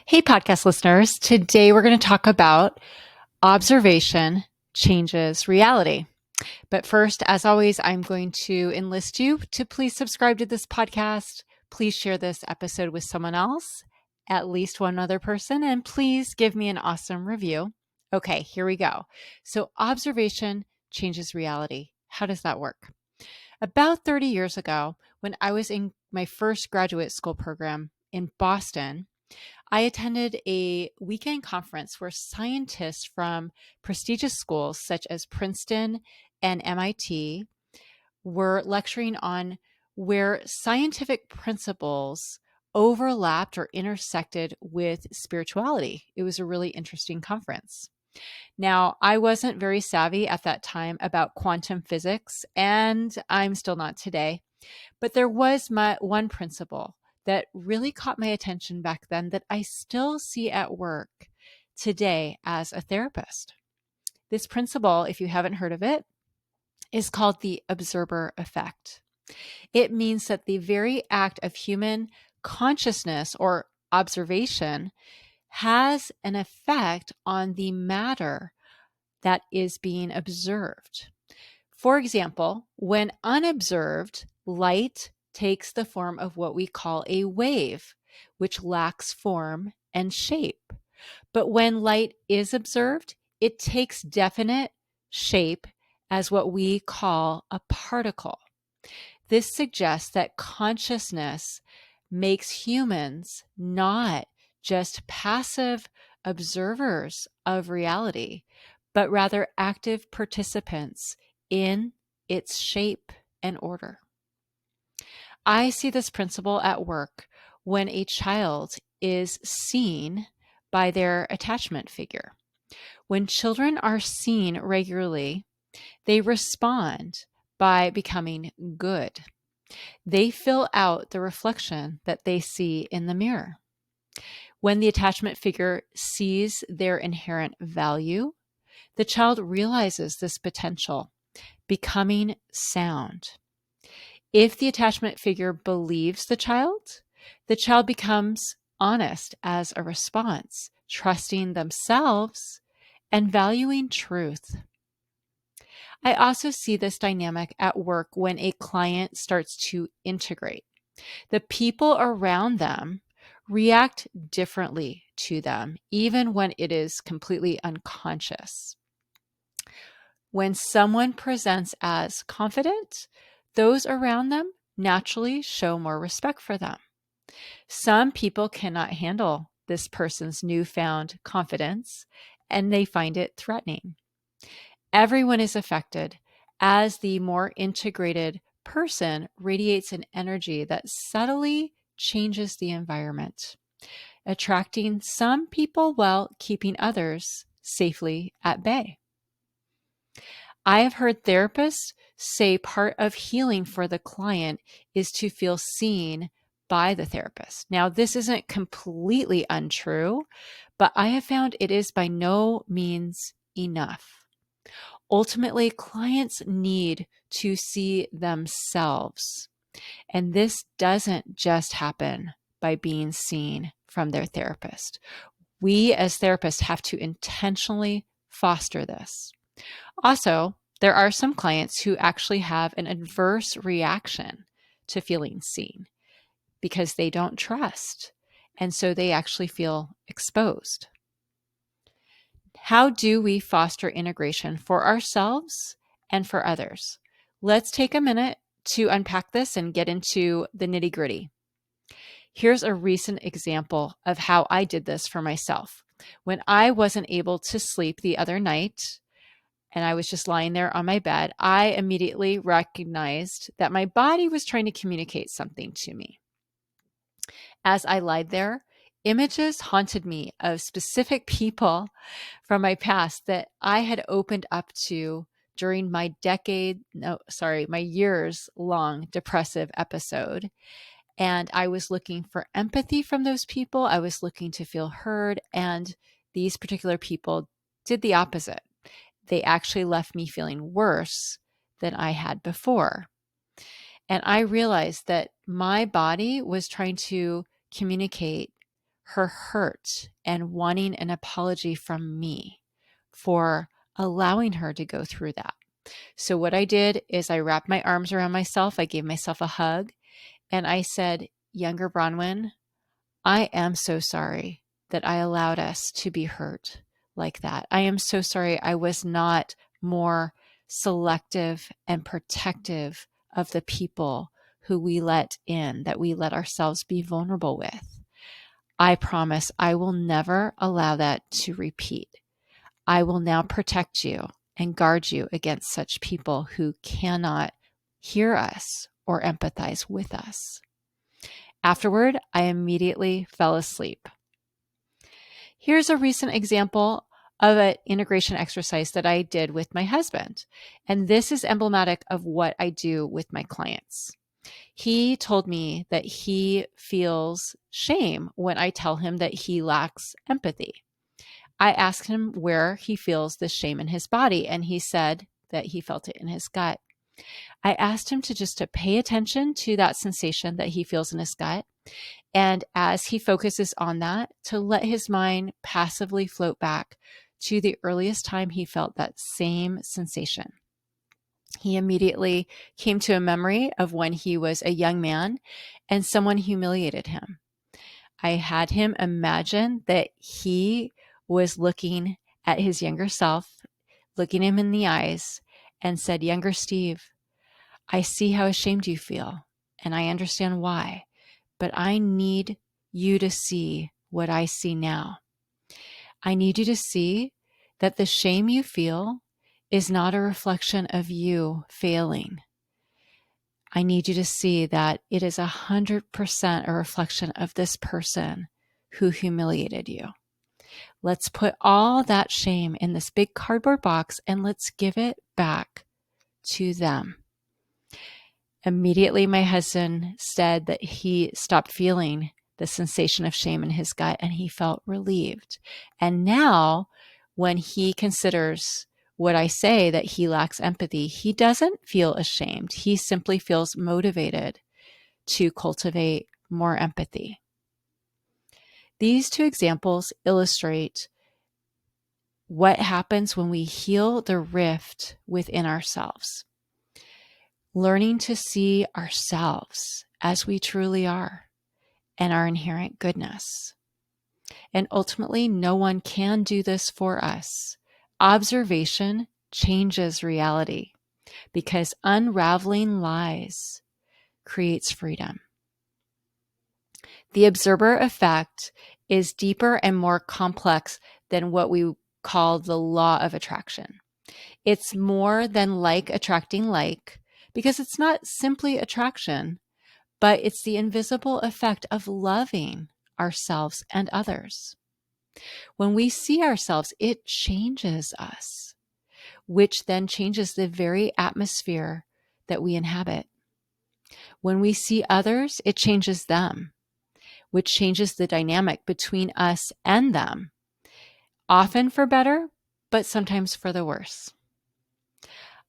Hey, podcast listeners. Today we're going to talk about observation changes reality. But first, as always, I'm going to enlist you to please subscribe to this podcast. Please share this episode with someone else, at least one other person, and please give me an awesome review. Okay, here we go. So, observation changes reality. How does that work? About 30 years ago, when I was in my first graduate school program in Boston, I attended a weekend conference where scientists from prestigious schools such as Princeton and MIT were lecturing on where scientific principles overlapped or intersected with spirituality. It was a really interesting conference. Now, I wasn't very savvy at that time about quantum physics, and I'm still not today. But there was one principle that really caught my attention back then that I still see at work today as a therapist. This principle, if you haven't heard of it, is called the observer effect. It means that the very act of human consciousness or observation has an effect on the matter that is being observed. For example, when unobserved, light takes the form of what we call a wave, which lacks form and shape. But when light is observed, it takes definite shape as what we call a particle. This suggests that consciousness makes humans not just passive observers of reality, but rather active participants in its shape and order. I see this principle at work when a child is seen by their attachment figure. When children are seen regularly, they respond by becoming good. They fill out the reflection that they see in the mirror. When the attachment figure sees their inherent value, the child realizes this potential, becoming sound. If the attachment figure believes the child becomes honest as a response, trusting themselves and valuing truth. I also see this dynamic at work when a client starts to integrate. The people around them react differently to them, even when it is completely unconscious. When someone presents as confident, those around them naturally show more respect for them. Some people cannot handle this person's newfound confidence and they find it threatening. Everyone is affected as the more integrated person radiates an energy that subtly changes the environment, attracting some people while keeping others safely at bay. I have heard therapists say part of healing for the client is to feel seen by the therapist. Now, this isn't completely untrue, but I have found it is by no means enough. Ultimately, clients need to see themselves, and this doesn't just happen by being seen from their therapist. We as therapists have to intentionally foster this. Also, there are some clients who actually have an adverse reaction to feeling seen because they don't trust, and so they actually feel exposed. How do we foster integration for ourselves and for others? Let's take a minute to unpack this and get into the nitty-gritty. Here's a recent example of how I did this for myself. When I wasn't able to sleep the other night, and I was just lying there on my bed, I immediately recognized that my body was trying to communicate something to me. As I lied there, images haunted me of specific people from my past that I had opened up to during my my years long depressive episode. And I was looking for empathy from those people. I was looking to feel heard. And these particular people did the opposite. They actually left me feeling worse than I had before. And I realized that my body was trying to communicate her hurt and wanting an apology from me for allowing her to go through that. So what I did is I wrapped my arms around myself. I gave myself a hug and I said, younger Bronwyn, I am so sorry that I allowed us to be hurt like that. I am so sorry I was not more selective and protective of the people who we let in, that we let ourselves be vulnerable with. I promise I will never allow that to repeat. I will now protect you and guard you against such people who cannot hear us or empathize with us. Afterward, I immediately fell asleep. Here's a recent example of an integration exercise that I did with my husband. And this is emblematic of what I do with my clients. He told me that he feels shame when I tell him that he lacks empathy. I asked him where he feels this shame in his body, and he said that he felt it in his gut. I asked him to pay attention to that sensation that he feels in his gut. And as he focuses on that, to let his mind passively float back to the earliest time he felt that same sensation. He immediately came to a memory of when he was a young man and someone humiliated him. I had him imagine that he was looking at his younger self, looking him in the eyes, and said, younger Steve, I see how ashamed you feel, and I understand why, but I need you to see what I see now. I need you to see that the shame you feel is not a reflection of you failing. I need you to see that it is 100% a reflection of this person who humiliated you. Let's put all that shame in this big cardboard box and let's give it back to them. Immediately, my husband said that he stopped feeling the sensation of shame in his gut and he felt relieved. And now, when he considers what I say, that he lacks empathy, he doesn't feel ashamed. He simply feels motivated to cultivate more empathy. These two examples illustrate what happens when we heal the rift within ourselves. Learning to see ourselves as we truly are and our inherent goodness. And ultimately, no one can do this for us. Observation changes reality because unraveling lies creates freedom. The observer effect is deeper and more complex than what we call the law of attraction. It's more than like attracting like, because it's not simply attraction, but it's the invisible effect of loving ourselves and others. When we see ourselves, it changes us, which then changes the very atmosphere that we inhabit. When we see others, it changes them, which changes the dynamic between us and them, often for better, but sometimes for the worse.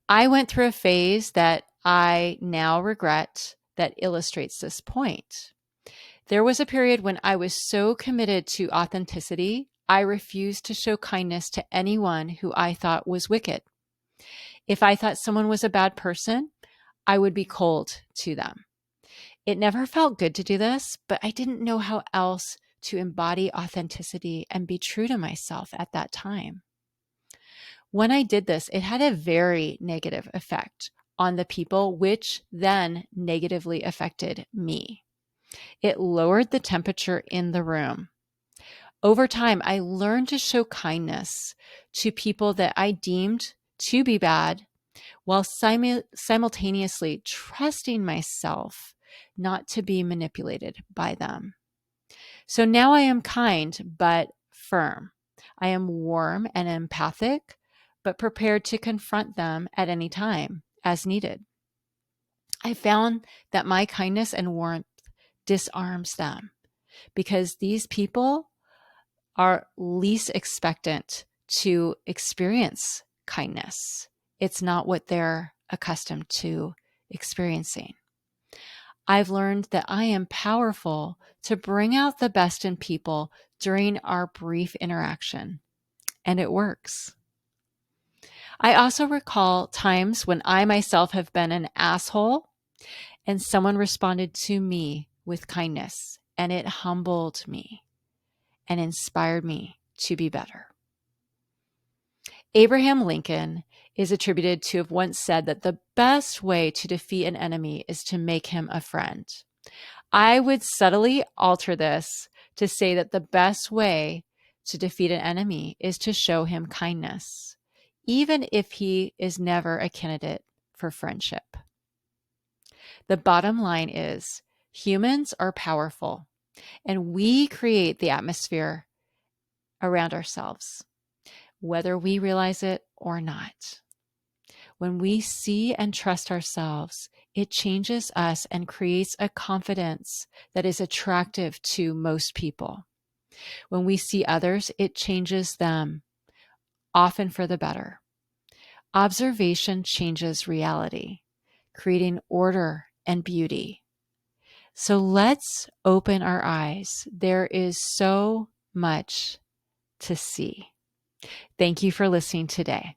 I went through a phase that I now regret that illustrates this point. There was a period when I was so committed to authenticity, I refused to show kindness to anyone who I thought was wicked. If I thought someone was a bad person, I would be cold to them. It never felt good to do this, but I didn't know how else to embody authenticity and be true to myself at that time. When I did this, it had a very negative effect on the people, which then negatively affected me. It lowered the temperature in the room. Over time, I learned to show kindness to people that I deemed to be bad while simultaneously trusting myself not to be manipulated by them. So now I am kind, but firm. I am warm and empathic, but prepared to confront them at any time as needed. I found that my kindness and warmth disarms them because these people are least expectant to experience kindness. It's not what they're accustomed to experiencing. I've learned that I am powerful to bring out the best in people during our brief interaction, and it works. I also recall times when I myself have been an asshole and someone responded to me with kindness, and it humbled me and inspired me to be better. Abraham Lincoln is attributed to have once said that the best way to defeat an enemy is to make him a friend. I would subtly alter this to say that the best way to defeat an enemy is to show him kindness, even if he is never a candidate for friendship. The bottom line is humans are powerful, and we create the atmosphere around ourselves, whether we realize it or not. When we see and trust ourselves, it changes us and creates a confidence that is attractive to most people. When we see others, it changes them, often for the better. Observation changes reality, creating order and beauty. So let's open our eyes. There is so much to see. Thank you for listening today.